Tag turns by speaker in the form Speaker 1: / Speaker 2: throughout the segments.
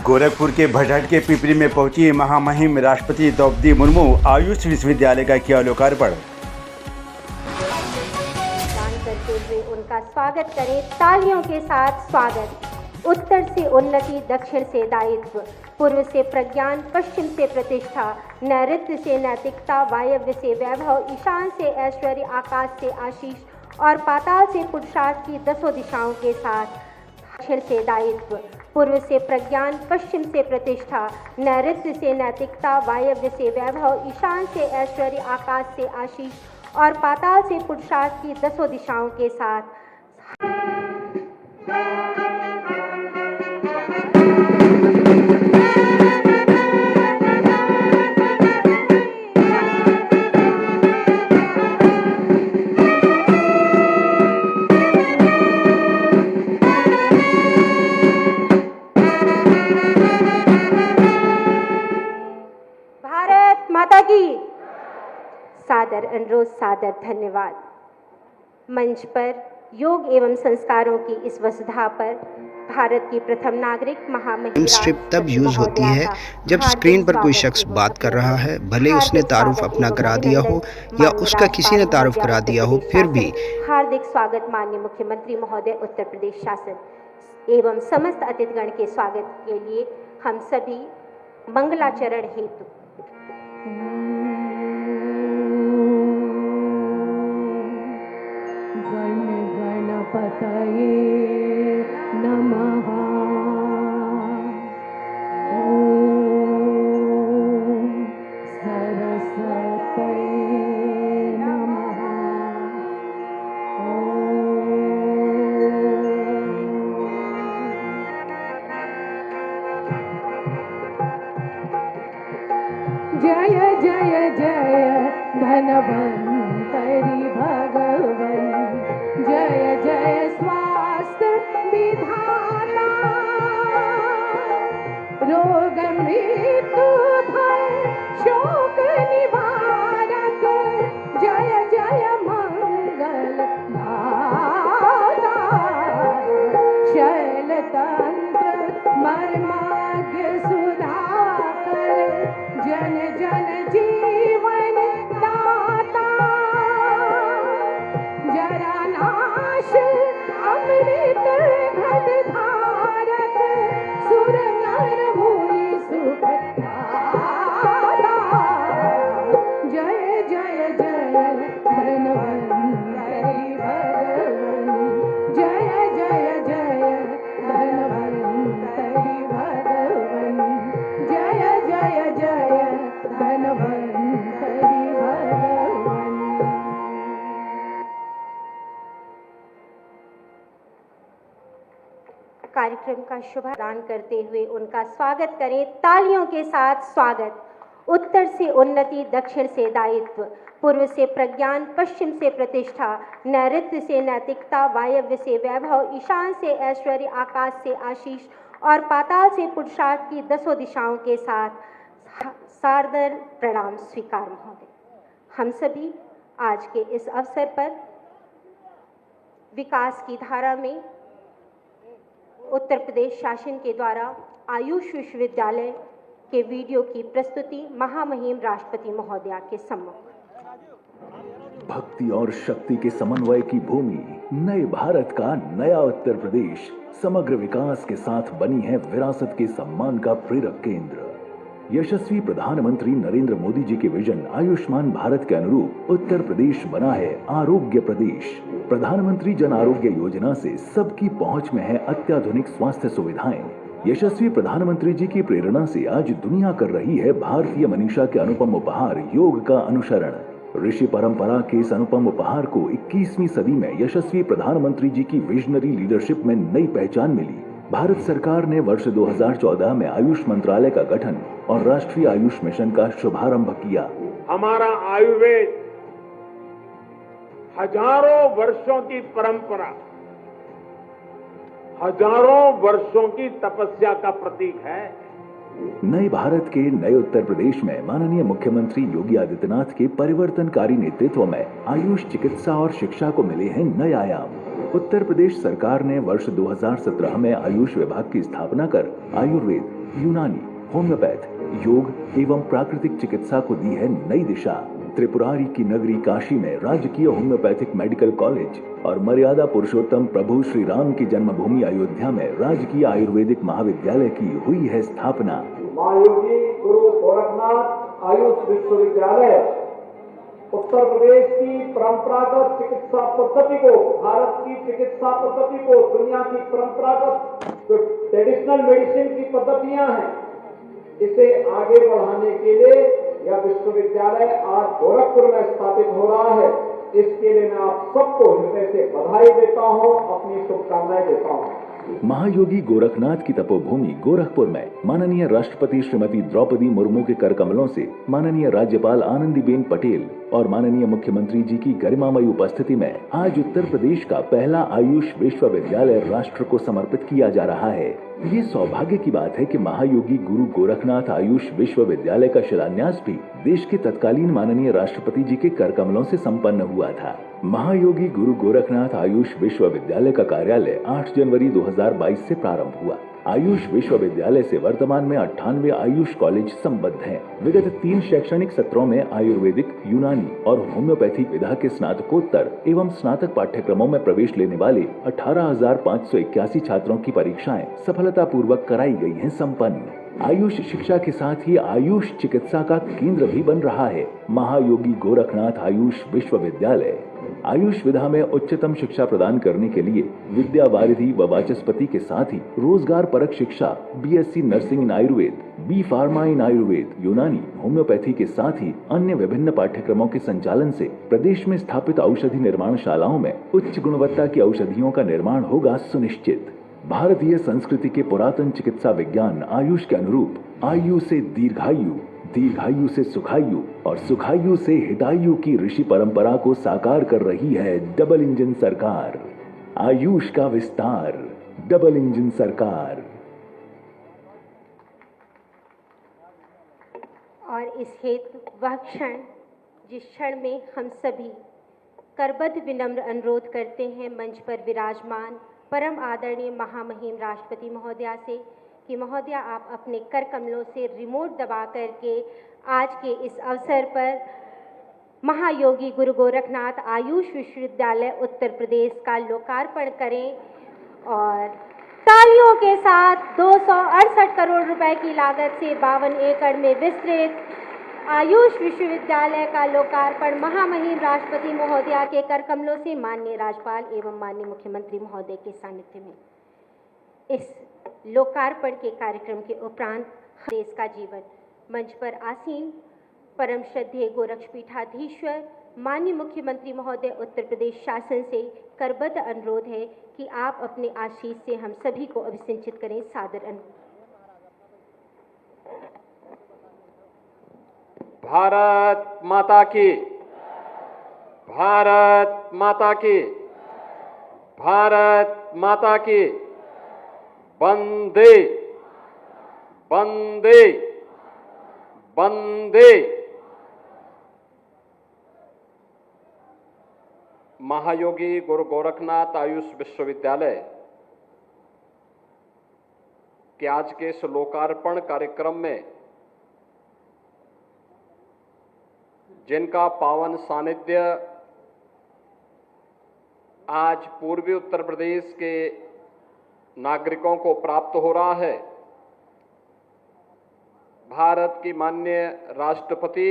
Speaker 1: गोरखपुर के भटहट के पिपरी में पहुंची महामहिम राष्ट्रपति द्रौपदी मुर्मू। आयुष विश्वविद्यालय का किया लोकार्पण।
Speaker 2: करते हुए उनका स्वागत करें, तालियों के साथ स्वागत। उत्तर से उन्नति, दक्षिण से दायित्व, पूर्व से प्रज्ञान, पश्चिम से प्रतिष्ठा, नैऋत्य से नैतिकता, वायव्य से वैभव, ईशान से ऐश्वर्य, आकाश से आशीष और पाताल से पुरुषार्थ की 10 दिशाओं के साथ। दक्षिण से दायित्व, पूर्व से प्रज्ञान, पश्चिम से प्रतिष्ठा, नैऋत्य से नैतिकता, वायव्य से वैभव, ईशान से ऐश्वर्य, आकाश से आशीष और पाताल से पुरुषार्थ की 10 दिशाओं के साथ। भारत माता की सादर अनुरोध, सादर धन्यवाद। मंच पर योग एवं संस्कारों की इस वसुधा पर भारत की प्रथम नागरिक महामहिम
Speaker 3: स्ट्रिप तब यूज होती है जब स्क्रीन पर कोई शख्स बात कर रहा है, भले उसने तारुफ अपना करा दिया हो या उसका किसी ने तारुफ करा दिया हो, फिर भी
Speaker 2: हार्दिक स्वागत माननीय मुख्यमंत्री महोदय, उत्तर प्रदेश शासन एवं समस्त अतिथिगण के स्वागत के लिए हम सभी मंगलाचरण हेतु
Speaker 4: गणपतये नमः। ॐ सरस्वतये नमः। जय जय जय धन्वन्तरि भगवन्, जय जय स्वास्थ्य विधाता, रोग मृत्यु भय शोक निवारक, जय जय मंगल दाता, शैलतंत्र मर्माज्ञ सुधाकर, जन जन जीवन दाता, जरा नाश अमृत घट धारक, सुर नर मुनि सुख दाता, जय जय जय धन्वन्तरि भगवन्, जय जय जय धन्वन्तरि भगवन्, जय जय जय धन्वन्तरि भगवन्।
Speaker 2: कार्यक्रम का शुभारंभ करते हुए उनका स्वागत करें, तालियों के साथ स्वागत। उत्तर से उन्नति, दक्षिण से दायित्व, पूर्व से प्रज्ञान, पश्चिम से प्रतिष्ठा, नैऋत्य से नैतिकता, वायव्य से वैभव, ईशान से ऐश्वर्य, आकाश से आशीष और पाताल से पुरुषार्थ की 10 दिशाओं के साथ सादर प्रणाम स्वीकार महोदय। हम सभी आज के इस अवसर पर विकास की धारा में उत्तर प्रदेश शासन के द्वारा आयुष विश्वविद्यालय के वीडियो की प्रस्तुति महामहिम राष्ट्रपति महोदया के सम्मुख।
Speaker 5: भक्ति और शक्ति के समन्वय की भूमि, नए भारत का नया उत्तर प्रदेश समग्र विकास के साथ बनी है विरासत के सम्मान का प्रेरक केंद्र। यशस्वी प्रधानमंत्री नरेंद्र मोदी जी के विजन आयुष्मान भारत के अनुरूप उत्तर प्रदेश बना है आरोग्य प्रदेश। प्रधानमंत्री जन आरोग्य योजना से सबकी पहुंच में है अत्याधुनिक स्वास्थ्य सुविधाएं। यशस्वी प्रधानमंत्री जी की प्रेरणा से आज दुनिया कर रही है भारतीय मनीषा के अनुपम उपहार योग का अनुसरण। ऋषि परंपरा के इस अनुपम उपहार को 21वीं सदी में यशस्वी प्रधानमंत्री जी की विजनरी लीडरशिप में नई पहचान मिली। भारत सरकार ने वर्ष 2014 में आयुष मंत्रालय का गठन और राष्ट्रीय आयुष मिशन का शुभारंभ किया।
Speaker 6: हमारा आयुर्वेद हजारों वर्षों की परंपरा, हजारों वर्षों की तपस्या का प्रतीक है।
Speaker 5: नए भारत के नए उत्तर प्रदेश में माननीय मुख्यमंत्री योगी आदित्यनाथ के परिवर्तनकारी नेतृत्व में आयुष चिकित्सा और शिक्षा को मिले हैं नए आयाम। उत्तर प्रदेश सरकार ने वर्ष 2017 में आयुष विभाग की स्थापना कर आयुर्वेद, यूनानी, होम्योपैथ, योग एवं प्राकृतिक चिकित्सा को दी है नई दिशा। त्रिपुरारी की नगरी काशी में राजकीय होम्योपैथिक मेडिकल कॉलेज और मर्यादा पुरुषोत्तम प्रभु श्री राम की जन्मभूमि अयोध्या में राजकीय आयुर्वेदिक महाविद्यालय की हुई है स्थापना।
Speaker 6: महायोगी गुरु गोरखनाथ आयुष विश्वविद्यालय उत्तर प्रदेश की परंपरागत चिकित्सा पद्धति को, भारत की चिकित्सा पद्धति को, दुनिया की परंपरागत जो ट्रेडिशनल मेडिसिन की पद्धतियां हैं, इसे आगे बढ़ाने के लिए यह विश्वविद्यालय आज गोरखपुर में स्थापित हो रहा है। इसके लिए मैं आप सबको हृदय से बधाई देता हूं, अपनी शुभकामनाएं देता हूं।
Speaker 5: महायोगी गोरखनाथ की तपोभूमि गोरखपुर में माननीय राष्ट्रपति श्रीमती द्रौपदी मुर्मू के कर कमलों से माननीय राज्यपाल आनंदीबेन पटेल और माननीय मुख्यमंत्री जी की गरिमामयी उपस्थिति में आज उत्तर प्रदेश का पहला आयुष विश्वविद्यालय राष्ट्र को समर्पित किया जा रहा है। ये सौभाग्य की बात है कि महायोगी गुरु गोरखनाथ आयुष विश्वविद्यालय का शिलान्यास भी देश के तत्कालीन माननीय राष्ट्रपति जी के कर कमलों से संपन्न हुआ था। महायोगी गुरु गोरखनाथ आयुष विश्वविद्यालय का कार्यालय 8 जनवरी 2022 से प्रारंभ हुआ। आयुष विश्वविद्यालय से वर्तमान में 98 आयुष कॉलेज संबद्ध हैं। विगत 3 शैक्षणिक सत्रों में आयुर्वेदिक, यूनानी और होम्योपैथी विधा के स्नातकोत्तर एवं स्नातक पाठ्यक्रमों में प्रवेश लेने वाले 18,581 छात्रों की परीक्षाएं सफलतापूर्वक कराई गई हैं संपन्न। आयुष शिक्षा के साथ ही आयुष चिकित्सा का केंद्र भी बन रहा है महायोगी गोरखनाथ आयुष विश्वविद्यालय। आयुष विधा में उच्चतम शिक्षा प्रदान करने के लिए विद्या वारिधि व वाचस्पति के साथ ही रोजगार परक शिक्षा, BSc nursing in Ayurveda, B pharma in Ayurveda, Unani, homeopathy के साथ ही अन्य विभिन्न पाठ्यक्रमों के संचालन से प्रदेश में स्थापित औषधि निर्माणशालाओं में उच्च गुणवत्ता की औषधियों का निर्माण होगा सुनिश्चित। भारतीय संस्कृति के पुरातन चिकित्सा विज्ञान आयुष के अनुरूप आयु से दीर्घायु, दीर्घायु से सुखायु और सुखायु से हितायु की ऋषि परंपरा को साकार कर रही है डबल इंजन सरकार। आयुष का विस्तार, डबल इंजन सरकार।
Speaker 2: और इस हेतु वह क्षण जिस क्षण में हम सभी करबद्ध विनम्र अनुरोध करते हैं मंच पर विराजमान परम आदरणीय महामहिम राष्ट्रपति महोदया से कि महोदया आप अपने कर कमलों से रिमोट दबा करके आज के इस अवसर पर महायोगी गुरु गोरखनाथ आयुष विश्वविद्यालय उत्तर प्रदेश का लोकार्पण करें और तालियों के साथ 268 करोड़ रुपए की लागत से 52 एकड़ में विस्तृत आयुष विश्वविद्यालय का लोकार्पण महामहिम राष्ट्रपति महोदया के कर कमलों से माननीय राज्यपाल एवं माननीय मुख्यमंत्री महोदय के सानिध्य में इस लोकार्पण के कार्यक्रम के उपरांत देश का जीवन मंच पर आसीन परम श्रद्धेय गोरक्षपीठाधीश्वर माननीय मुख्यमंत्री महोदय उत्तर प्रदेश शासन से करबद्ध अनुरोध है कि आप अपने आशीष से हम सभी को अभिसिंचित करें। सादर अनुरोध।
Speaker 6: भारत माता की, भारत माता की, भारत माता की। वंदे वंदे वंदे। महायोगी गुरु गोरखनाथ आयुष विश्वविद्यालय के आज के इस लोकार्पण कार्यक्रम में जिनका पावन सानिध्य आज पूर्वी उत्तर प्रदेश के नागरिकों को प्राप्त हो रहा है, भारत की माननीय राष्ट्रपति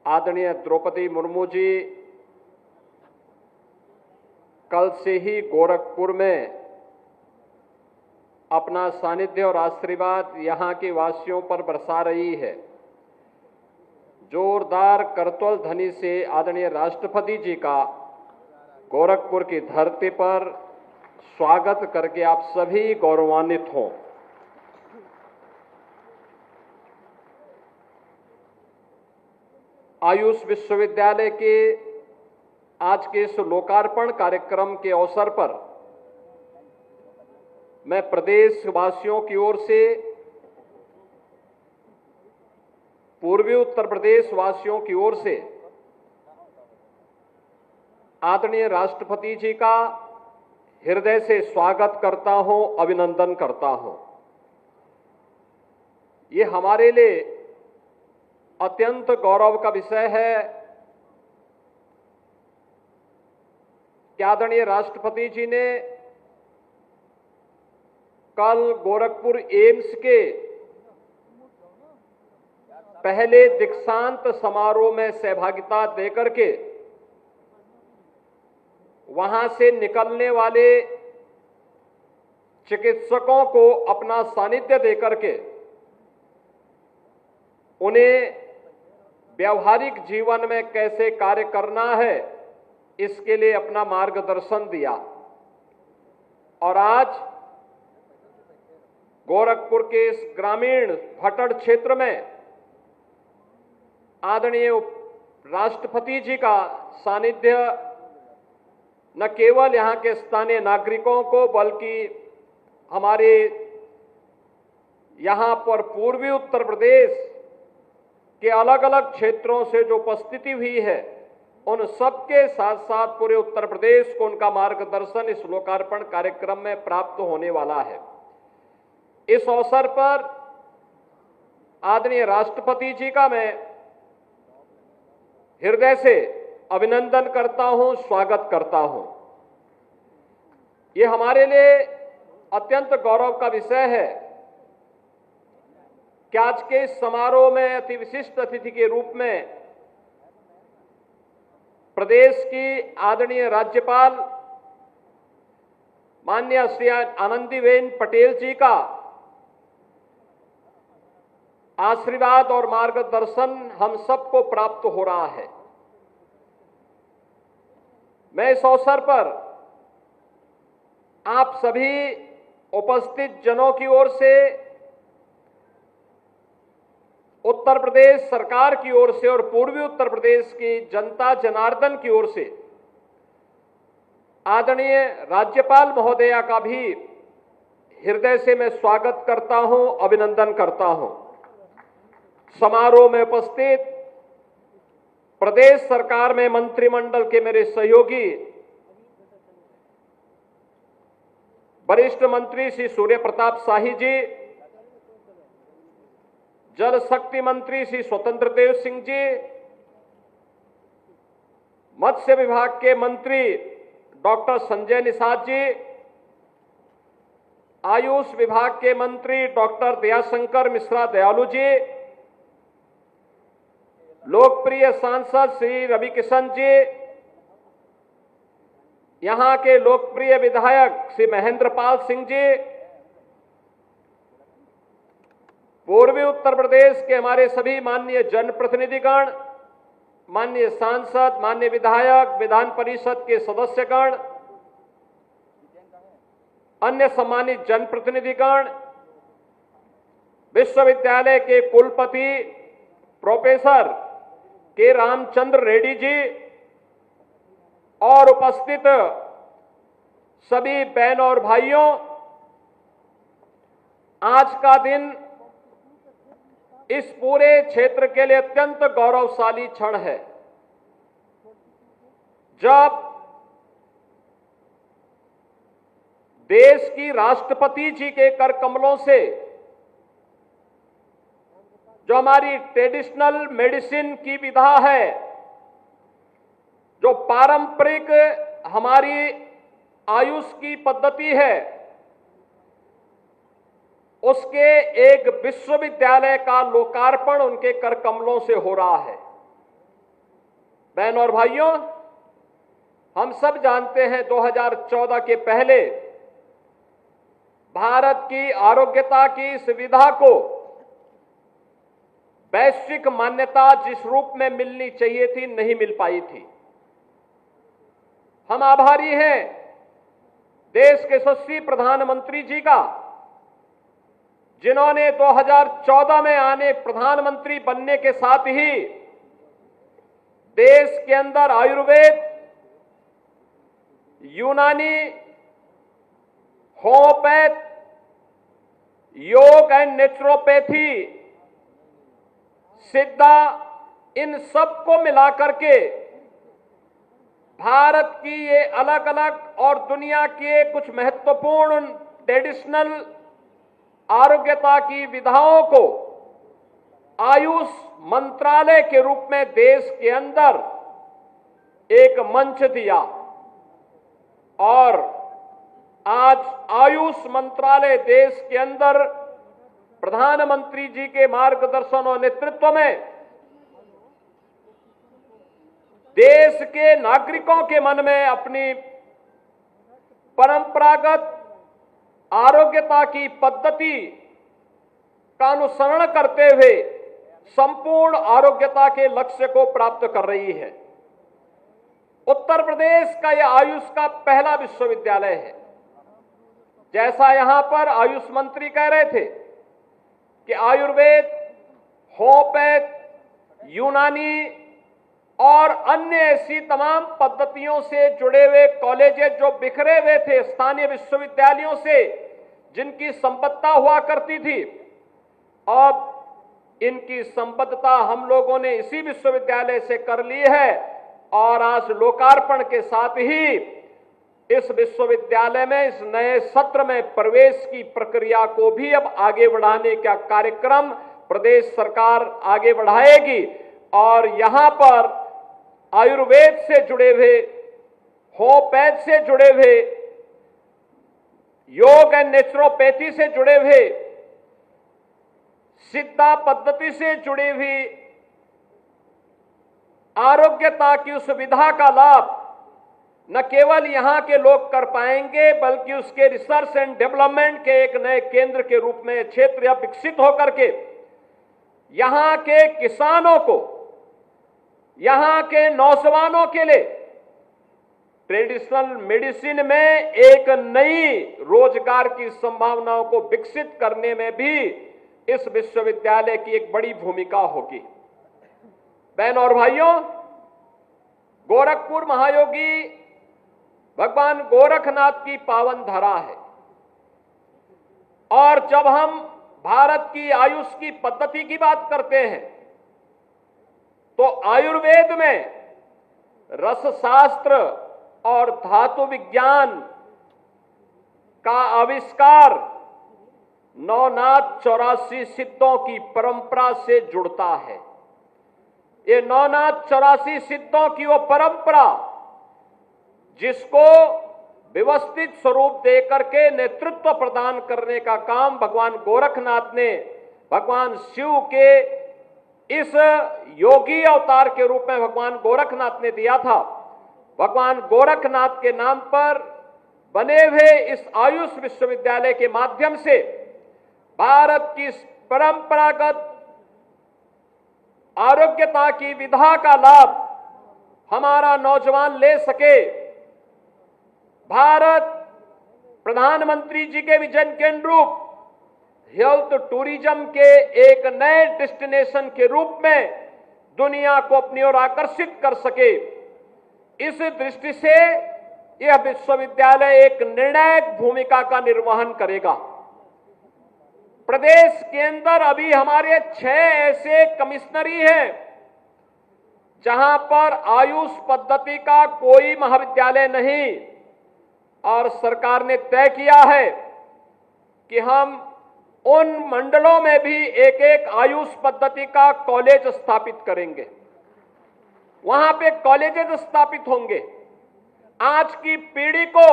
Speaker 6: आदरणीय द्रौपदी मुर्मू जी कल से ही गोरखपुर में अपना सानिध्य और आशीर्वाद यहां के वासियों पर बरसा रही है। जोरदार करतल ध्वनि से आदरणीय राष्ट्रपति जी का गोरखपुर की धरती पर स्वागत करके आप सभी गौरवान्वित हों। आयुष विश्वविद्यालय के आज के इस लोकार्पण कार्यक्रम के अवसर पर मैं प्रदेश वासियों की ओर से, पूर्वी उत्तर प्रदेश वासियों की ओर से आदरणीय राष्ट्रपति जी का
Speaker 7: हृदय से स्वागत करता हूं, अभिनंदन करता हूं। ये हमारे लिए अत्यंत गौरव का विषय है कि आदरणीय राष्ट्रपति जी ने कल गोरखपुर एम्स के पहले दीक्षांत समारोह में सहभागिता देकर के वहां से निकलने वाले चिकित्सकों को अपना सानिध्य देकर के उन्हें व्यावहारिक जीवन में कैसे कार्य करना है इसके लिए अपना मार्गदर्शन दिया। और आज गोरखपुर के इस ग्रामीण भटड़ क्षेत्र में आदरणीय राष्ट्रपति जी का सानिध्य न केवल यहां के स्थानीय नागरिकों को बल्कि हमारे यहां पर पूर्वी उत्तर प्रदेश के अलग अलग क्षेत्रों से जो उपस्थिति हुई है उन सबके साथ साथ पूरे उत्तर प्रदेश को उनका मार्गदर्शन इस लोकार्पण कार्यक्रम में प्राप्त होने वाला है। इस अवसर पर आदरणीय राष्ट्रपति जी का मैं हृदय से अभिनंदन करता हूं, स्वागत करता हूं। ये हमारे लिए अत्यंत गौरव का विषय है कि आज के इस समारोह में अति विशिष्ट अतिथि के रूप में प्रदेश की आदरणीय राज्यपाल माननीय श्री आनंदीबेन पटेल जी का आशीर्वाद और मार्गदर्शन हम सबको प्राप्त हो रहा है। मैं इस अवसर पर आप सभी उपस्थित जनों की ओर से, उत्तर प्रदेश सरकार की ओर से और पूर्वी उत्तर प्रदेश की जनता जनार्दन की ओर से आदरणीय राज्यपाल महोदया का भी हृदय से मैं स्वागत करता हूं, अभिनंदन करता हूं। समारोह में उपस्थित प्रदेश सरकार में मंत्रिमंडल के मेरे सहयोगी वरिष्ठ मंत्री श्री सूर्य प्रताप शाही जी, जल शक्ति मंत्री श्री स्वतंत्र देव सिंह जी, मत्स्य विभाग के मंत्री डॉक्टर संजय निषाद जी, आयुष विभाग के मंत्री डॉक्टर दयाशंकर मिश्रा दयालु जी, लोकप्रिय सांसद श्री रवि किशन जी, यहां के लोकप्रिय विधायक श्री महेंद्र पाल सिंह जी, पूर्वी उत्तर प्रदेश के हमारे सभी माननीय जनप्रतिनिधिगण, माननीय सांसद, माननीय विधायक, विधान परिषद के सदस्यगण, अन्य सम्मानित जनप्रतिनिधिगण, विश्वविद्यालय के कुलपति प्रोफेसर के रामचंद्र रेड्डी जी और उपस्थित सभी बहनों और भाइयों, आज का दिन इस पूरे क्षेत्र के लिए अत्यंत गौरवशाली क्षण है, जब देश की राष्ट्रपति जी के कर कमलों से जो हमारी ट्रेडिशनल मेडिसिन की विधा है, जो पारंपरिक हमारी आयुष की पद्धति है, उसके एक विश्वविद्यालय का लोकार्पण उनके कर कमलों से हो रहा है। बहनों और भाइयों, हम सब जानते हैं 2014 के पहले भारत की आरोग्यता की सुविधा को वैश्विक मान्यता जिस रूप में मिलनी चाहिए थी, नहीं मिल पाई थी। हम आभारी हैं देश के यशस्वी प्रधानमंत्री जी का, जिन्होंने 2014 में आने प्रधानमंत्री बनने के साथ ही देश के अंदर आयुर्वेद, यूनानी, होम्योपैथ, योग एंड नेचुरोपैथी, सिद्धा, इन सब को मिलाकर के भारत की ये अलग अलग और दुनिया के कुछ महत्वपूर्ण ट्रेडिशनल आरोग्यता की विधाओं को आयुष मंत्रालय के रूप में देश के अंदर एक मंच दिया और आज आयुष मंत्रालय देश के अंदर प्रधानमंत्री जी के मार्गदर्शन और नेतृत्व में देश के नागरिकों के मन में अपनी परंपरागत आरोग्यता की पद्धति का अनुसरण करते हुए संपूर्ण आरोग्यता के लक्ष्य को प्राप्त कर रही है। उत्तर प्रदेश का यह आयुष का पहला विश्वविद्यालय है। जैसा यहां पर आयुष मंत्री कह रहे थे कि आयुर्वेद, होम्योपैथ, यूनानी और अन्य ऐसी तमाम पद्धतियों से जुड़े हुए कॉलेजेस जो बिखरे हुए थे स्थानीय विश्वविद्यालयों से, जिनकी संबद्धता हुआ करती थी, अब इनकी संबद्धता हम लोगों ने इसी विश्वविद्यालय से कर ली है और आज लोकार्पण के साथ ही इस विश्वविद्यालय में इस नए सत्र में प्रवेश की प्रक्रिया को भी अब आगे बढ़ाने का कार्यक्रम प्रदेश सरकार आगे बढ़ाएगी और यहां पर आयुर्वेद से जुड़े हुए, होम्योपैथ से जुड़े हुए, योग एंड नेचुरोपैथी से जुड़े हुए, सिद्धा पद्धति से जुड़ी हुई आरोग्यता की उस विधा का लाभ न केवल यहां के लोग कर पाएंगे बल्कि उसके रिसर्च एंड डेवलपमेंट के एक नए केंद्र के रूप में क्षेत्र विकसित होकर के यहां के किसानों को, यहां के नौजवानों के लिए ट्रेडिशनल मेडिसिन में एक नई रोजगार की संभावनाओं को विकसित करने में भी इस विश्वविद्यालय की एक बड़ी भूमिका होगी। बहन और भाइयों, गोरखपुर महायोगी भगवान गोरखनाथ की पावन धरा है और जब हम भारत की आयुष की पद्धति की बात करते हैं तो आयुर्वेद में रसशास्त्र और धातु विज्ञान का आविष्कार नवनाथ 84 सिद्धों की परंपरा से जुड़ता है। ये नवनाथ 84 सिद्धों की वो परंपरा जिसको व्यवस्थित स्वरूप देकर के नेतृत्व प्रदान करने का काम भगवान गोरखनाथ ने भगवान शिव के इस योगी अवतार के रूप में भगवान गोरखनाथ ने दिया था। भगवान गोरखनाथ के नाम पर बने हुए इस आयुष विश्वविद्यालय के माध्यम से भारत की परंपरागत आरोग्यता की विधा का लाभ हमारा नौजवान ले सके। भारत प्रधानमंत्री जी के विजन के अनुरूप हेल्थ टूरिज्म के एक नए डेस्टिनेशन के रूप में दुनिया को अपनी ओर आकर्षित कर सके, इस दृष्टि से यह विश्वविद्यालय एक निर्णायक भूमिका का निर्वहन करेगा। प्रदेश के अंदर अभी हमारे 6 ऐसे कमिश्नरी हैं जहां पर आयुष पद्धति का कोई महाविद्यालय नहीं और सरकार ने तय किया है कि हम उन मंडलों में भी एक एक आयुष पद्धति का कॉलेज स्थापित करेंगे, वहां पे कॉलेजेस स्थापित होंगे। आज की पीढ़ी को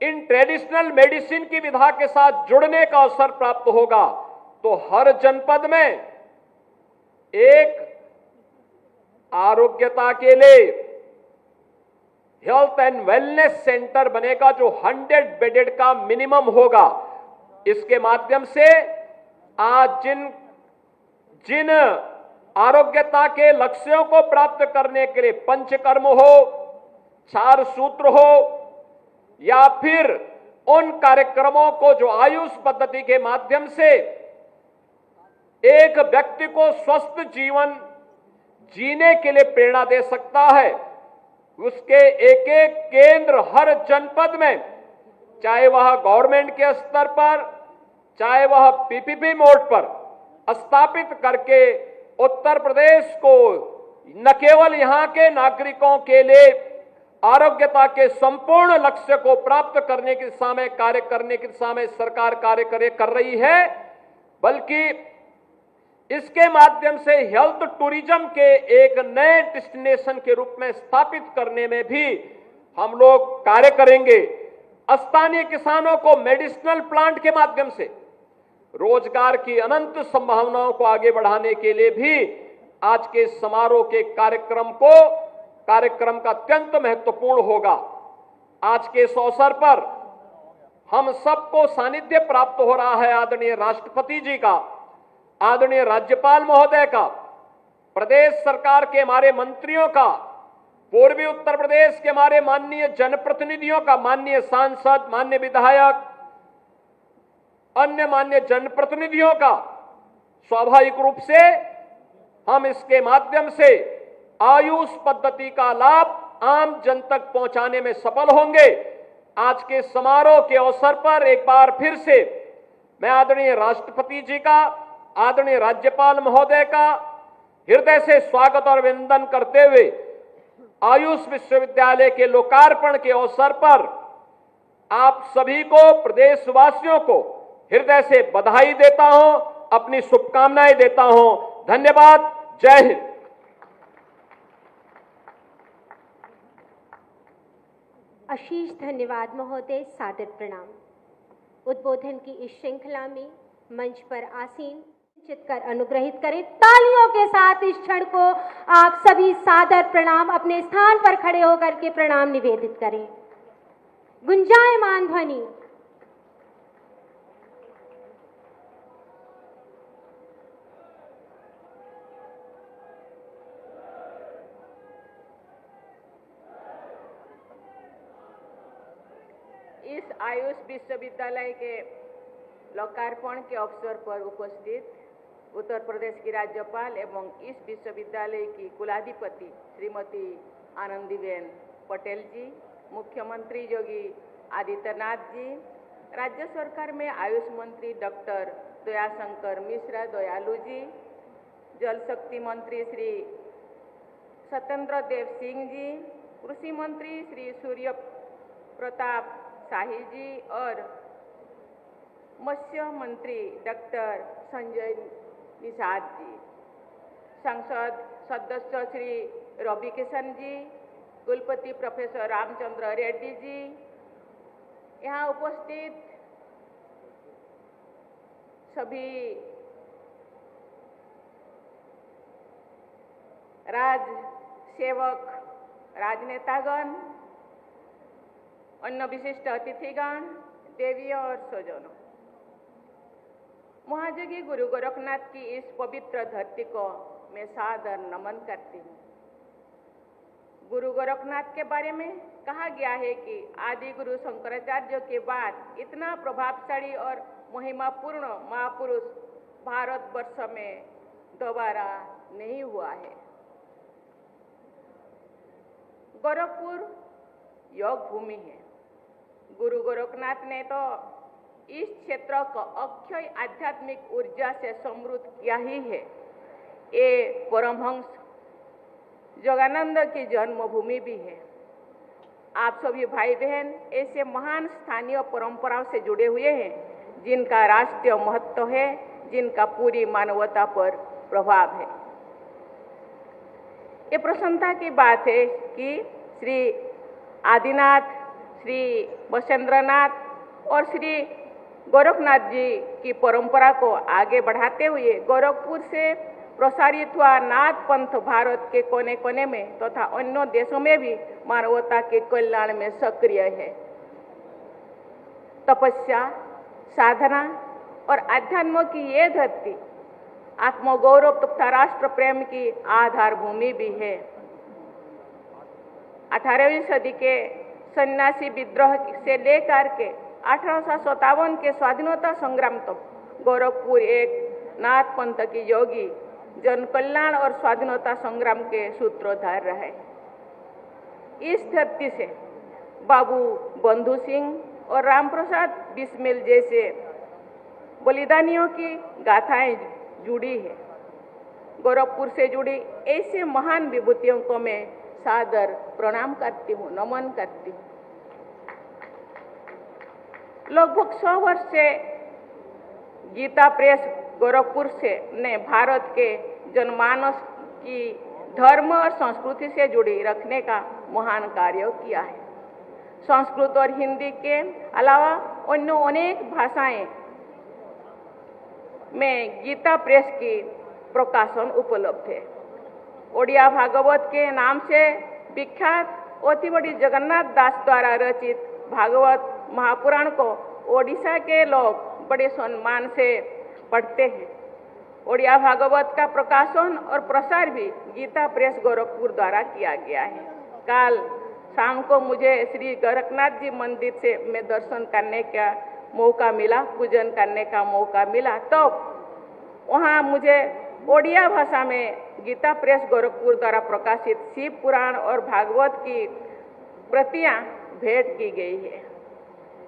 Speaker 7: इन ट्रेडिशनल मेडिसिन की विधा के साथ जुड़ने का अवसर प्राप्त होगा तो हर जनपद में एक आरोग्यता के लिए हेल्थ एंड वेलनेस सेंटर बनेगा जो 100 बेडेड का मिनिमम होगा। इसके माध्यम से आज जिन आरोग्यता के लक्ष्यों को प्राप्त करने के लिए पंचकर्म हो, 4 सूत्र हो या फिर उन कार्यक्रमों को जो आयुष पद्धति के माध्यम से एक व्यक्ति को स्वस्थ जीवन जीने के लिए प्रेरणा दे सकता है, उसके एक एक केंद्र हर जनपद में, चाहे वह गवर्नमेंट के स्तर पर, चाहे वह पीपीपी मोड पर स्थापित करके उत्तर प्रदेश को न केवल यहां के नागरिकों के लिए आरोग्यता के संपूर्ण लक्ष्य को प्राप्त करने की दिशा में कार्य करने की दिशा में सरकार कार्य कर रही है, बल्कि इसके माध्यम से हेल्थ टूरिज्म के एक नए डेस्टिनेशन के रूप में स्थापित करने में भी हम लोग कार्य करेंगे। स्थानीय किसानों को मेडिसिनल प्लांट के माध्यम से रोजगार की अनंत संभावनाओं को आगे बढ़ाने के लिए भी आज के समारोह के कार्यक्रम का अत्यंत महत्वपूर्ण होगा। आज के इस अवसर पर हम सबको सानिध्य प्राप्त हो रहा है आदरणीय राष्ट्रपति जी का, आदरणीय राज्यपाल महोदय का, प्रदेश सरकार के हमारे मंत्रियों का, पूर्वी उत्तर प्रदेश के हमारे माननीय जनप्रतिनिधियों का, माननीय सांसद, माननीय विधायक, अन्य माननीय जनप्रतिनिधियों का। स्वाभाविक रूप से हम इसके माध्यम से आयुष पद्धति का लाभ आम जन तक पहुंचाने में सफल होंगे। आज के समारोह के अवसर पर एक बार फिर से मैं आदरणीय राष्ट्रपति जी का, आदरणीय राज्यपाल महोदय का हृदय से स्वागत और अभिनंदन करते हुए आयुष विश्वविद्यालय के लोकार्पण के अवसर पर आप सभी को, प्रदेशवासियों को हृदय से बधाई देता हूं, अपनी शुभकामनाएं देता हूं। धन्यवाद। जय हिंद।
Speaker 2: आशीष धन्यवाद महोदय, सादर प्रणाम। उद्बोधन की इस श्रृंखला में मंच पर आसीन चित्कर अनुग्रहित करें। तालियों के साथ इस क्षण को आप सभी सादर प्रणाम अपने स्थान पर खड़े होकर के प्रणाम निवेदित करें। गुंजायमान ध्वनि।
Speaker 8: इस आयुष विश्वविद्यालय के लोकार्पण के अवसर पर उपस्थित उत्तर प्रदेश की राज्यपाल एवं इस विश्वविद्यालय की कुलाधिपति श्रीमती आनंदीबेन पटेल जी, मुख्यमंत्री योगी आदित्यनाथ जी, राज्य सरकार में आयुष मंत्री डॉक्टर दयाशंकर मिश्रा दयालु जी, जल शक्ति मंत्री श्री सत्येंद्र देव सिंह जी, कृषि मंत्री श्री सूर्य प्रताप शाही जी और मत्स्य मंत्री डॉक्टर संजय निषाद जी, संसद सदस्य श्री रवि किशन जी, कुलपति प्रोफेसर रामचंद्र रेड्डी जी, यहाँ उपस्थित सभी राज सेवक, राजनेतागण, अन्य विशिष्ट अतिथिगण, देवी और स्वजनों, महाजगी गुरु गोरखनाथ की इस पवित्र धरती को मैं सादर नमन करती हूँ। गुरु गोरखनाथ के बारे में कहा गया है कि आदि गुरु शंकराचार्य के बाद इतना प्रभावशाली और महिमापूर्ण महापुरुष भारतवर्ष में दोबारा नहीं हुआ है। गोरखपुर योग भूमि है। गुरु गोरखनाथ ने तो इस क्षेत्र को अक्षय आध्यात्मिक ऊर्जा से समृद्ध किया ही है। ये परमहंस योगानंद की जन्मभूमि भी है। आप सभी भाई बहन ऐसे महान स्थानीय परंपराओं से जुड़े हुए हैं जिनका राष्ट्रीय महत्व है, जिनका पूरी मानवता पर प्रभाव है। ये प्रसन्नता की बात है कि श्री आदिनाथ, श्री वसेंद्रनाथ और श्री गोरखनाथ जी की परंपरा को आगे बढ़ाते हुए गोरखपुर से प्रसारित हुआ नाथ पंथ भारत के कोने कोने में तथा अन्य देशों में भी मानवता के कल्याण में सक्रिय है। तपस्या, साधना और अध्यात्म की ये धरती आत्मगौरव तथा राष्ट्र प्रेम की आधार भूमि भी है। 18वीं सदी के सन्यासी विद्रोह से लेकर के 1857 के स्वाधीनता संग्राम तक गोरखपुर एक नाथ पंथ की योगी जन कल्याण और स्वाधीनता संग्राम के सूत्रधार रहे। इस धरती से बाबू बंधु सिंह और रामप्रसाद बिस्मिल जैसे बलिदानियों की गाथाएं जुड़ी है। गोरखपुर से जुड़ी ऐसे महान विभूतियों को मैं सादर प्रणाम करती हूँ, नमन करती हूँ। लगभग 100 वर्ष से गीता प्रेस गोरखपुर से ने भारत के जनमानस की धर्म और संस्कृति से जुड़ी रखने का महान कार्य किया है। संस्कृत और हिंदी के अलावा अन्य अनेक भाषाएं में गीता प्रेस की प्रकाशन उपलब्ध है। ओडिया भागवत के नाम से विख्यात अति बड़ी जगन्नाथ दास द्वारा रचित भागवत महापुराण को ओडिशा के लोग बड़े सम्मान से पढ़ते हैं। ओडिया भागवत का प्रकाशन और प्रसार भी गीता प्रेस गोरखपुर द्वारा किया गया है। कल शाम को मुझे श्री गोरखनाथ जी मंदिर से मैं दर्शन करने का मौका मिला, पूजन करने का मौका मिला, तो वहाँ मुझे ओडिया भाषा में गीता प्रेस गोरखपुर द्वारा प्रकाशित शिव पुराण और भागवत की प्रतियां भेंट की गई है।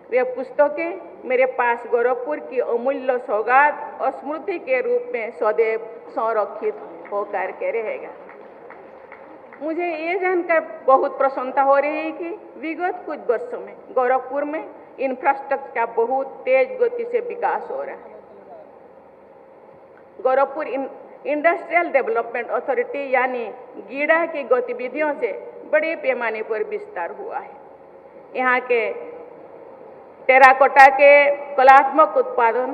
Speaker 8: वे पुस्तकें मेरे पास गोरखपुर की अमूल्य सौगात और स्मृति के रूप में सदैव संरक्षित होकर के रहेगा। मुझे ये जानकर बहुत प्रसन्नता हो रही है कि विगत कुछ वर्षों में गोरखपुर में इंफ्रास्ट्रक्चर का बहुत तेज गति से विकास हो रहा है। गोरखपुर इंडस्ट्रियल डेवलपमेंट अथॉरिटी यानी गीडा की गतिविधियों से बड़े पैमाने पर विस्तार हुआ है। यहाँ के टेराकोटा के कलात्मक उत्पादन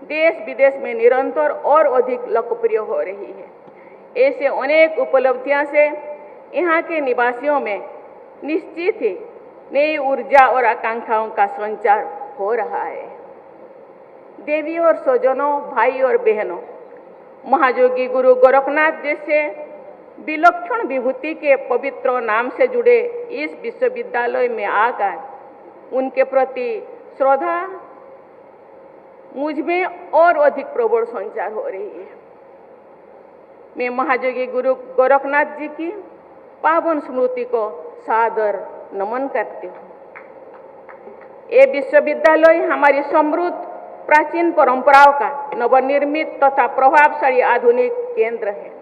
Speaker 8: देश विदेश में निरंतर और अधिक लोकप्रिय हो रही है। ऐसे अनेक उपलब्धियां से यहाँ के निवासियों में निश्चित ही नई ऊर्जा और आकांक्षाओं का संचार हो रहा है। देवी और स्वजनों, भाई और बहनों, महायोगी गुरु गोरखनाथ जैसे विलक्षण विभूति के पवित्र नाम से जुड़े इस विश्वविद्यालय में आकर उनके प्रति श्रद्धा मुझ में और अधिक प्रबल संचार हो रही है। मैं महायोगी गुरु गोरखनाथ जी की पावन स्मृति को सादर नमन करती हूँ। ये विश्वविद्यालय हमारी समृद्ध प्राचीन परंपराओं का नवनिर्मित तथा प्रभावशाली आधुनिक केंद्र है।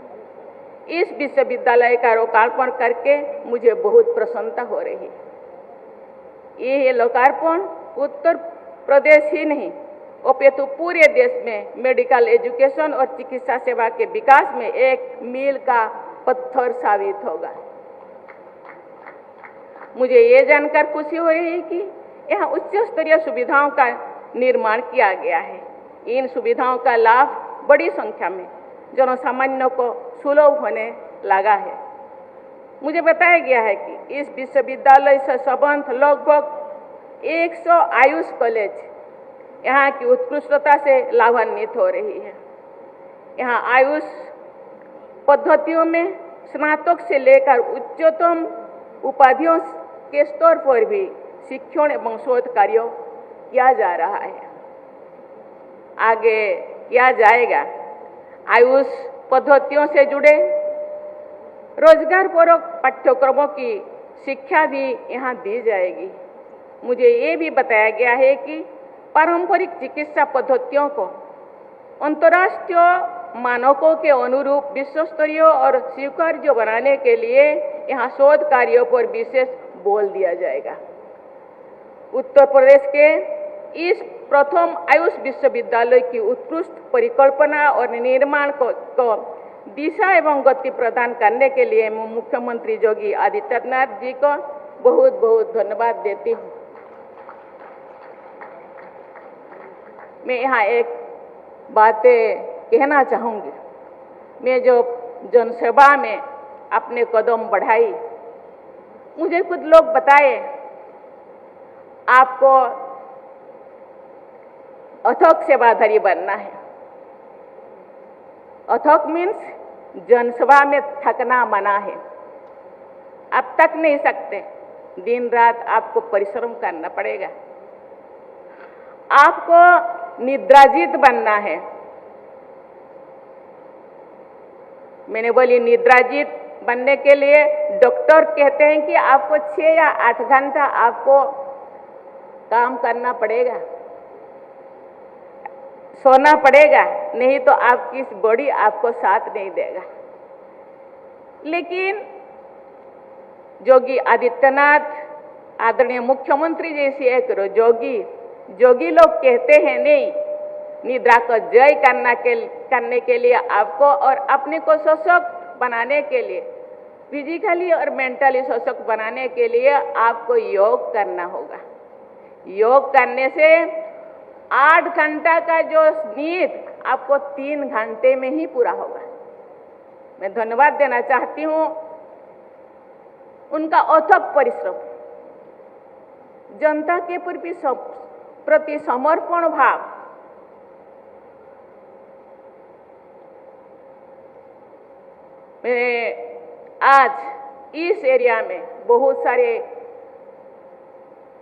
Speaker 8: इस विश्वविद्यालय का लोकार्पण करके मुझे बहुत प्रसन्नता हो रही है। ये लोकार्पण उत्तर प्रदेश ही नहीं अपितु पूरे देश में मेडिकल एजुकेशन और चिकित्सा सेवा के विकास में एक मील का पत्थर साबित होगा। मुझे ये जानकर खुशी हो रही है कि यहाँ उच्च स्तरीय सुविधाओं का निर्माण किया गया है। इन सुविधाओं का लाभ बड़ी संख्या में जनसामान्य को सुलभ होने लगा है। मुझे बताया गया है कि इस विश्वविद्यालय से संबद्ध लगभग 100 आयुष कॉलेज यहाँ की उत्कृष्टता से लाभान्वित हो रही है। यहाँ आयुष पद्धतियों में स्नातक से लेकर उच्चतम उपाधियों के स्तर पर भी शिक्षण एवं शोध कार्य किया जा रहा है, आगे किया जाएगा। आयुष पद्धतियों से जुड़े रोजगारपूर्वक पाठ्यक्रमों की शिक्षा भी यहाँ दी जाएगी। मुझे ये भी बताया गया है कि पारंपरिक चिकित्सा पद्धतियों को अंतर्राष्ट्रीय मानकों के अनुरूप विश्व स्तरीय और स्वीकार्य बनाने के लिए यहाँ शोध कार्यों पर विशेष बल दिया जाएगा। उत्तर प्रदेश के इस प्रथम आयुष विश्वविद्यालय की उत्कृष्ट परिकल्पना और निर्माण को दिशा एवं गति प्रदान करने के लिए मैं मुख्यमंत्री योगी आदित्यनाथ जी को बहुत बहुत धन्यवाद देती हूँ। मैं यहाँ एक बातें कहना चाहूँगी। मैं जो जनसेवा में अपने कदम बढ़ाई, मुझे कुछ लोग बताए आपको अथक सेवाधारी बनना है। अथक मीन्स जनसेवा में थकना मना है। आप थक नहीं सकते, दिन रात आपको परिश्रम करना पड़ेगा। आपको निद्राजीत बनना है। मैंने बोली निद्राजीत बनने के लिए डॉक्टर कहते हैं कि आपको 6 या 8 घंटा आपको काम करना पड़ेगा, सोना पड़ेगा, नहीं तो आपकी बॉडी आपको साथ नहीं देगा। लेकिन योगी आदित्यनाथ, आदरणीय मुख्यमंत्री जैसी एक जोगी लोग कहते हैं नहीं, निद्रा को जय करने के लिए आपको और अपने को सशक्त बनाने के लिए, फिजिकली और मेंटली सशक्त बनाने के लिए आपको योग करना होगा। योग करने से 8 घंटा का जो नींद आपको 3 घंटे में ही पूरा होगा। मैं धन्यवाद देना चाहती हूँ उनका अथक परिश्रम, जनता के प्रति समर्पण भाव, आज इस एरिया में बहुत सारे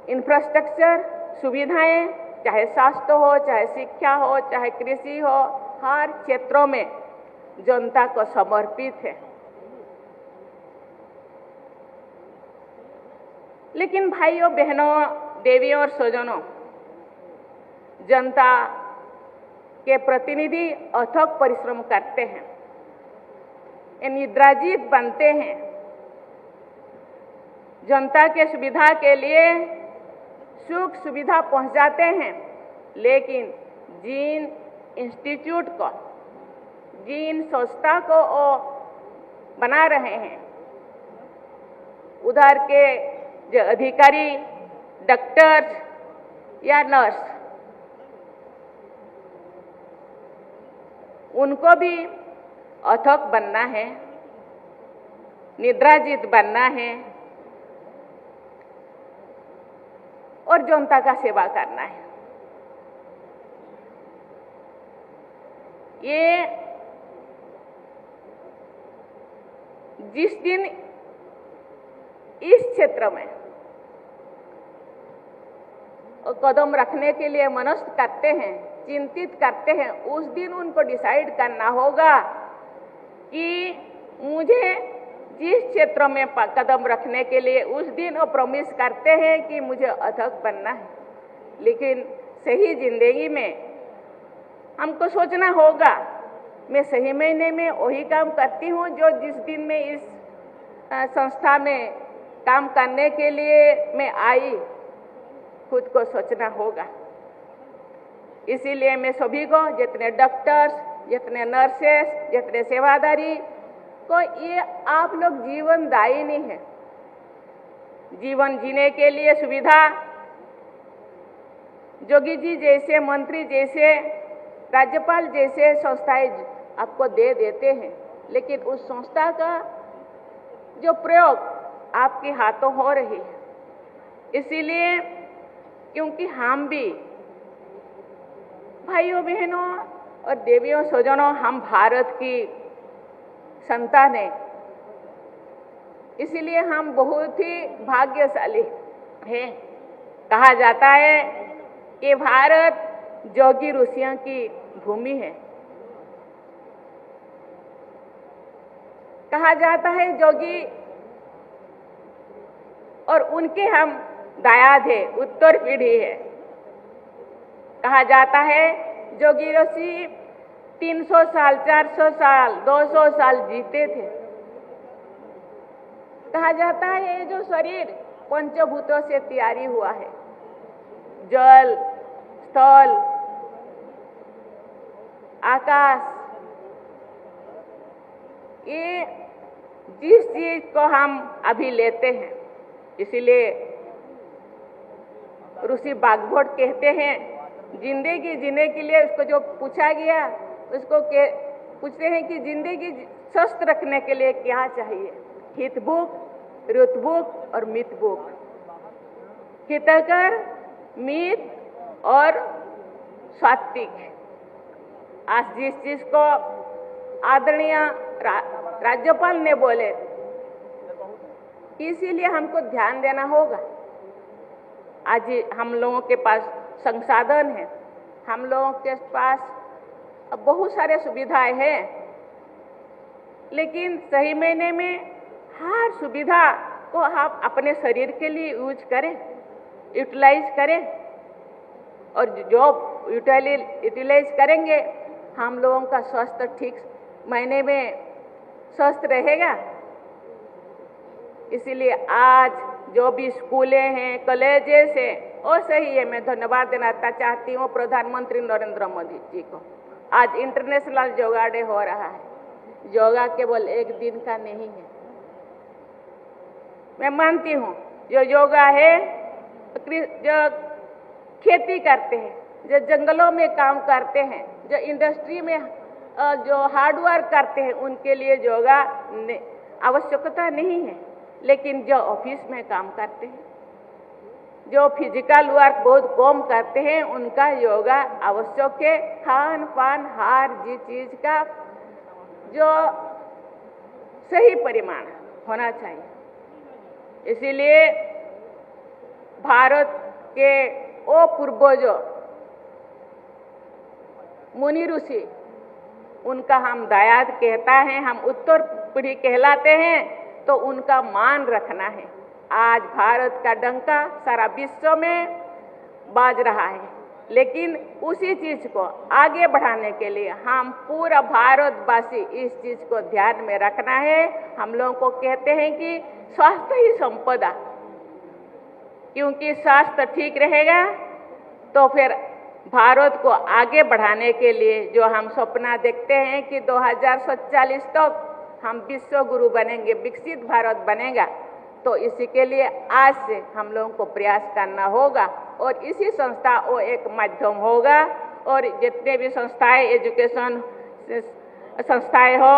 Speaker 8: इंफ्रास्ट्रक्चर सुविधाएं, चाहे स्वास्थ्य हो, चाहे शिक्षा हो, चाहे कृषि हो, हर क्षेत्रों में जनता को समर्पित है। लेकिन भाइयों बहनों, देवियों और स्वजनों, जनता के प्रतिनिधि अथक परिश्रम करते हैं, निद्राजीत बनते हैं, जनता के सुविधा के लिए सुख सुविधा पहुंचाते हैं, लेकिन जिन इंस्टीट्यूट को, जिन संस्था को वो बना रहे हैं, उधर के जो अधिकारी, डॉक्टर्स या नर्स, उनको भी अथक बनना है, निद्राजीत बनना है और जनता का सेवा करना है। ये जिस दिन इस क्षेत्र में कदम रखने के लिए मनस्थ करते हैं, चिंतित करते हैं, उस दिन उनको डिसाइड करना होगा कि मुझे जिस क्षेत्र में कदम रखने के लिए, उस दिन वो प्रॉमिस करते हैं कि मुझे अथक बनना है, लेकिन सही जिंदगी में हमको सोचना होगा, मैं सही महीने में वही काम करती हूँ जो जिस दिन मैं इस संस्था में काम करने के लिए मैं आई, खुद को सोचना होगा। इसीलिए मैं सभी को, जितने डॉक्टर्स, जितने नर्सेस, जितने सेवादारी को, ये आप लोग जीवनदायिनी है। जीवन जीने के लिए सुविधा जोगी जी जैसे, मंत्री जैसे, राज्यपाल जैसे संस्थाएं आपको दे देते हैं, लेकिन उस संस्था का जो प्रयोग आपके हाथों हो रही है, इसीलिए क्योंकि हम भी भाइयों बहनों और देवियों स्वजनों, हम भारत की संतान हैं, इसीलिए हम बहुत ही भाग्यशाली हैं। कहा जाता है कि भारत जोगी ऋषियों की भूमि है। कहा जाता है जोगी और उनके हम दायाद है, उत्तर पीढ़ी है। कहा जाता है जोगी ऋषि 300 साल, 400 साल, 200 साल जीते थे। कहा जाता है ये जो शरीर पंचभूतों से तैयारी हुआ है, जल, स्थल, आकाश, ये जिस चीज को हम अभी लेते हैं, इसीलिए ऋषि बागभट कहते हैं, जिंदगी जीने के लिए उसको जो पूछा गया, उसको पूछते हैं कि जिंदगी स्वस्थ रखने के लिए क्या चाहिए? हितभुक, ऋतभुक और मितभुक। हितकर, मित और सात्विक। आज जिस चीज को आदरणीय राज्यपाल ने बोले, इसीलिए हमको ध्यान देना होगा। आज हम लोगों के पास संसाधन है, हम लोगों के पास बहुत सारे सुविधाएं हैं, लेकिन सही महीने में हर सुविधा को आप अपने शरीर के लिए यूज करें, यूटिलाइज करें, और जो यूटिलाइज करेंगे हम लोगों का स्वास्थ्य ठीक महीने में स्वस्थ रहेगा। इसीलिए आज जो भी स्कूलें हैं, कॉलेजेस हैं, वो सही है। मैं धन्यवाद देना चाहती हूँ प्रधानमंत्री नरेंद्र मोदी जी को। आज इंटरनेशनल योगा डे हो रहा है। योगा केवल एक दिन का नहीं है। मैं मानती हूँ जो योगा है, जो खेती करते हैं, जो जंगलों में काम करते हैं, जो इंडस्ट्री में जो हार्डवर्क करते हैं, उनके लिए योगा आवश्यकता नहीं है। लेकिन जो ऑफिस में काम करते हैं, जो फिजिकल वर्क बहुत कम करते हैं, उनका योगा आवश्यक है। खान पान हर चीज का जो सही परिमाण होना चाहिए। इसीलिए भारत के वो पूर्वजों मुनि ऋषि, उनका हम दायाद कहता है, हम उत्तर पीढ़ी कहलाते हैं, तो उनका मान रखना है। आज भारत का डंका सारा विश्व में बाज रहा है, लेकिन उसी चीज को आगे बढ़ाने के लिए हम पूरा भारतवासी इस चीज को ध्यान में रखना है। हम लोगों को कहते हैं कि स्वास्थ्य ही संपदा, क्योंकि स्वास्थ्य ठीक रहेगा तो फिर भारत को आगे बढ़ाने के लिए जो हम सपना देखते हैं कि 2047 तक हम विश्व गुरु बनेंगे, विकसित भारत बनेगा, तो इसी के लिए आज से हम लोगों को प्रयास करना होगा। और इसी संस्था वो एक माध्यम होगा। और जितने भी संस्थाएं, एजुकेशन संस्थाएं हो,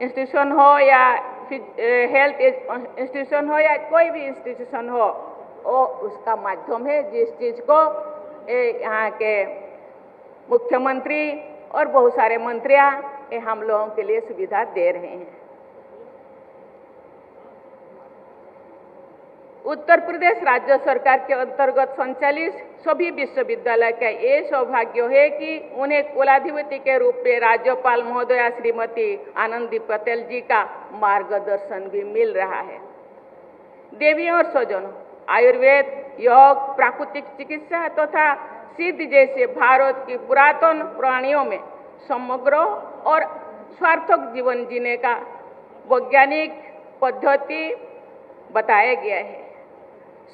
Speaker 8: इंस्टीट्यूशन हो या हेल्थ इंस्टीट्यूशन हो या कोई भी इंस्टीट्यूशन हो, वो उसका माध्यम है जिस चीज को यहाँ के मुख्यमंत्री और बहुत सारे मंत्रियां हम लोगों के लिए सुविधा दे रहे हैं। उत्तर प्रदेश राज्य सरकार के अंतर्गत संचालित सभी विश्वविद्यालय का ये सौभाग्य है कि उन्हें कुलाधिपति के रूप में राज्यपाल महोदया श्रीमती आनंदी पटेल जी का मार्गदर्शन भी मिल रहा है। देवी और स्वजनों, आयुर्वेद, योग, प्राकृतिक चिकित्सा तथा सिद्ध जैसे भारत की पुरातन प्राणियों में समग्र और सार्थक जीवन जीने का वैज्ञानिक पद्धति बताया गया है।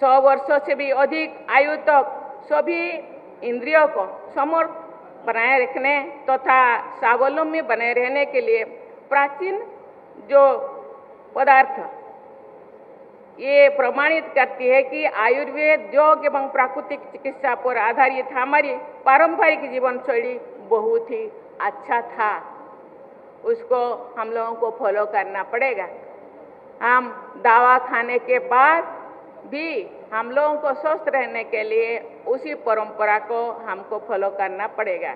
Speaker 8: 100 वर्षों से भी अधिक आयु तक सभी इंद्रियों को समर्थ बनाए रखने तथा स्वावलंबी बने रहने के लिए प्राचीन जो पदार्थ ये प्रमाणित करती है कि आयुर्वेद, योग एवं प्राकृतिक चिकित्सा पर आधारित हमारी पारंपरिक जीवन शैली बहुत ही अच्छा था। उसको हम लोगों को फॉलो करना पड़ेगा। हम दवा खाने के बाद भी हम लोगों को स्वस्थ रहने के लिए उसी परंपरा को हमको फॉलो करना पड़ेगा।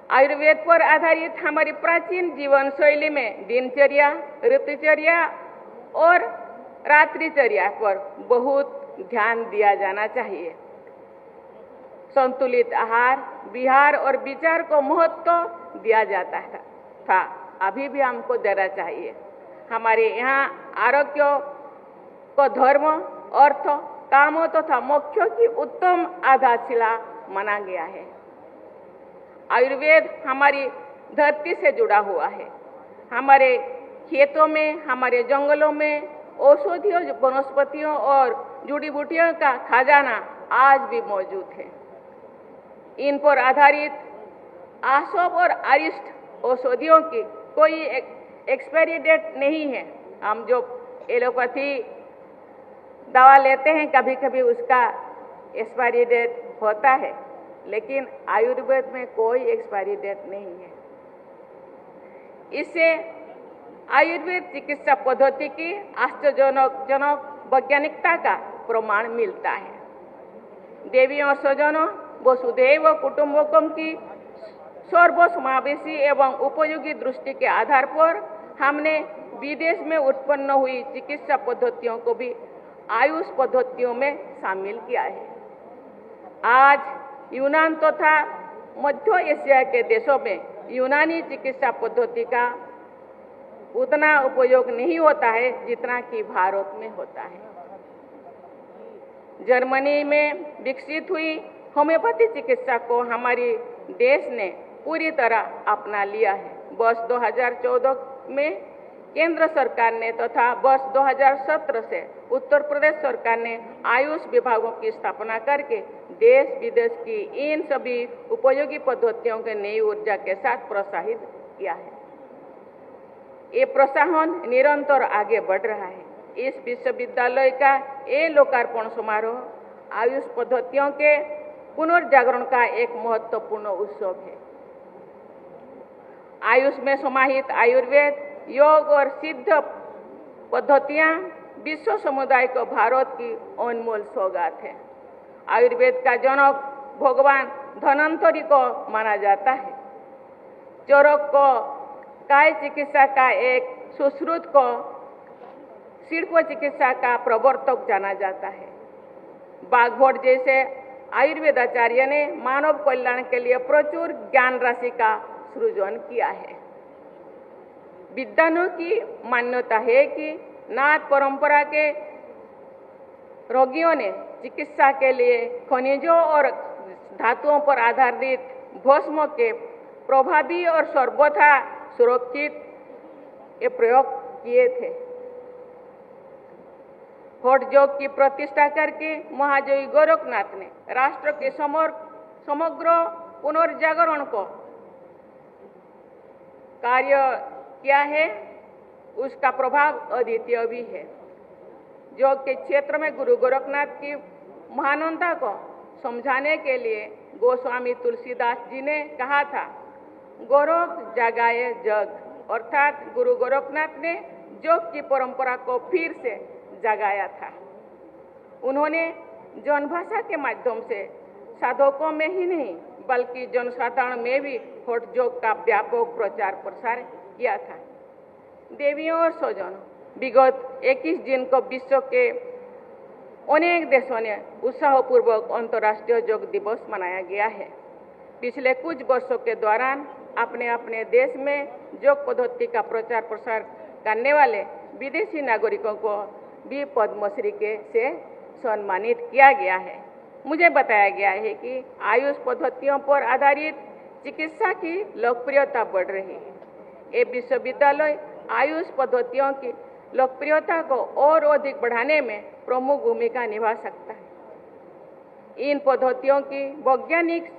Speaker 8: आयुर्वेद पर आधारित हमारी प्राचीन जीवन शैली में दिनचर्या, ऋतुचर्या और रात्रिचर्या पर बहुत ध्यान दिया जाना चाहिए। संतुलित आहार, विहार और विचार को महत्व दिया जाता था, अभी भी हमको देना चाहिए। हमारे यहाँ आरोग्य को धर्म, अर्थ, कामों तथा मोक्ष की उत्तम आधारशिला माना गया है। आयुर्वेद हमारी धरती से जुड़ा हुआ है। हमारे खेतों में, हमारे जंगलों में औषधियों, वनस्पतियों और जड़ी बूटियों का खजाना आज भी मौजूद है। इन पर आधारित आसोप और अरिष्ट औषधियों की कोई एक्सपायरी डेट नहीं है। हम जो एलोपैथी दवा लेते हैं, कभी कभी उसका एक्सपायरी डेट होता है, लेकिन आयुर्वेद में कोई एक्सपायरी डेट नहीं है। इससे आयुर्वेद चिकित्सा पद्धति की आश्चर्यजनक वैज्ञानिकता का प्रमाण मिलता है। देवी और स्वजनों, वसुधैव कुटुंबकम की सर्वसमावेशी एवं उपयोगी दृष्टि के आधार पर हमने विदेश में उत्पन्न हुई चिकित्सा पद्धतियों को भी आयुष पद्धतियों में शामिल किया है। आज यूनान तथा मध्य एशिया के देशों में यूनानी चिकित्सा पद्धति का उतना उपयोग नहीं होता है जितना कि भारत में होता है। जर्मनी में विकसित हुई होम्योपैथी चिकित्सा को हमारी देश ने पूरी तरह अपना लिया है। वर्ष 2014 में केंद्र सरकार ने तथा वर्ष 2017 से उत्तर प्रदेश सरकार ने आयुष विभागों की स्थापना करके देश विदेश की इन सभी उपयोगी पद्धतियों के नई ऊर्जा के साथ प्रोत्साहित किया है। ये प्रोत्साहन निरंतर आगे बढ़ रहा है। इस विश्वविद्यालय का ये लोकार्पण समारोह आयुष पद्धतियों के पुनर्जागरण का एक महत्वपूर्ण उत्सव है। आयुष में समाहित आयुर्वेद, योग और सिद्ध पद्धतियां विश्व समुदाय को भारत की अनमोल सौगात है। आयुर्वेद का जनक भगवान धन्वंतरि को माना जाता है। चरक को काय चिकित्सा का एक सुश्रुत को शिल्प चिकित्सा का प्रवर्तक जाना जाता है। बाघभट जैसे आयुर्वेदाचार्य ने मानव कल्याण के लिए प्रचुर ज्ञान राशि का सृजन किया है। विद्वानों की मान्यता है कि नाथ परंपरा के रोगियों ने चिकित्सा के लिए खनिजों और धातुओं पर आधारित भस्म के प्रभावी और सर्वथा सुरक्षित ये प्रयोग किए थे। हठ योग की प्रतिष्ठा करके महायोगी गोरखनाथ ने राष्ट्र के समग्र पुनर्जागरण को कार्य किया है। उसका प्रभाव अद्वितीय भी है। योग के क्षेत्र में गुरु गोरखनाथ की महानता को समझाने के लिए गोस्वामी तुलसीदास जी ने कहा था, गोरख जगाए जग, अर्थात गुरु गोरखनाथ ने योग की परंपरा को फिर से जगाया था। उन्होंने जनभाषा के माध्यम से साधकों में ही नहीं बल्कि जनसाधारण में भी हठ योग का व्यापक प्रचार प्रसार किया था। देवियों और स्वजनों, विगत 21 जून को विश्व के अनेक देशों ने उत्साहपूर्वक अंतर्राष्ट्रीय योग दिवस मनाया गया है। पिछले कुछ वर्षों के दौरान अपने अपने देश में योग पद्धति का प्रचार प्रसार करने वाले विदेशी नागरिकों को भी पद्मश्री से सम्मानित किया गया है। मुझे बताया गया है कि आयुष पद्धतियों पर आधारित चिकित्सा की लोकप्रियता बढ़ रही है। ये विश्वविद्यालय आयुष पद्धतियों की लोकप्रियता को और अधिक बढ़ाने में प्रमुख भूमिका निभा सकता है। इन पद्धतियों की वैज्ञानिक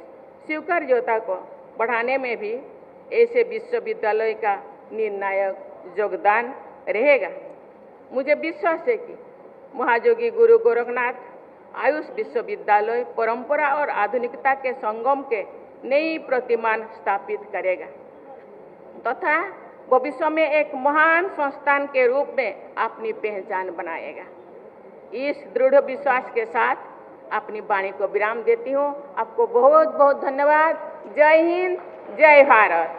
Speaker 8: स्वीकार्यता को बढ़ाने में भी ऐसे विश्वविद्यालय का निर्णायक योगदान रहेगा। मुझे विश्वास है कि महायोगी गुरु गोरखनाथ आयुष विश्वविद्यालय परंपरा और आधुनिकता के संगम के नई प्रतिमान स्थापित करेगा तथा भविष्य में एक महान संस्थान के रूप में अपनी पहचान बनाएगा। इस दृढ़ विश्वास के साथ अपनी वाणी को विराम देती हूँ। आपको बहुत बहुत धन्यवाद। जय हिंद, जय भारत।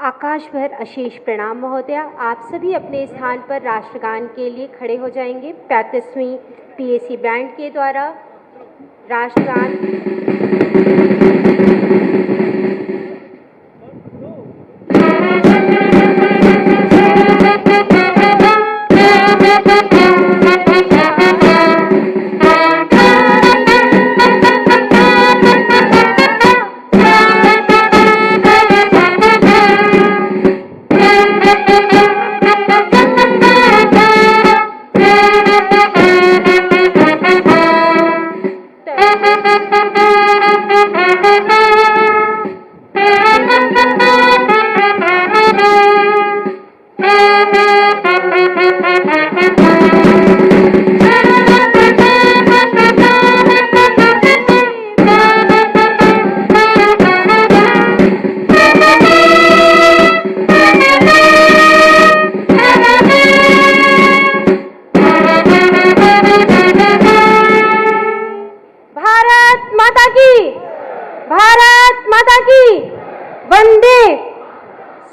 Speaker 2: आकाश भर अशेष प्रणाम महोदया। आप सभी अपने स्थान पर राष्ट्रगान के लिए खड़े हो जाएंगे। 35वीं पीएसी बैंड के द्वारा राष्ट्रगान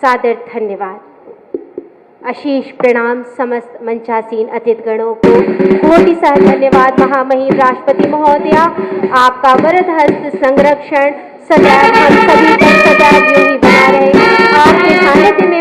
Speaker 2: सादर धन्यवाद। आशीष प्रणाम समस्त मंचासीन अतिथिगणों को कोटि सह धन्यवाद। महामहिम राष्ट्रपति महोदया, आपका वरद हस्त संरक्षण सदैव हम सभी पर सदैव यूं ही बना रहे। आपके सानिध्य में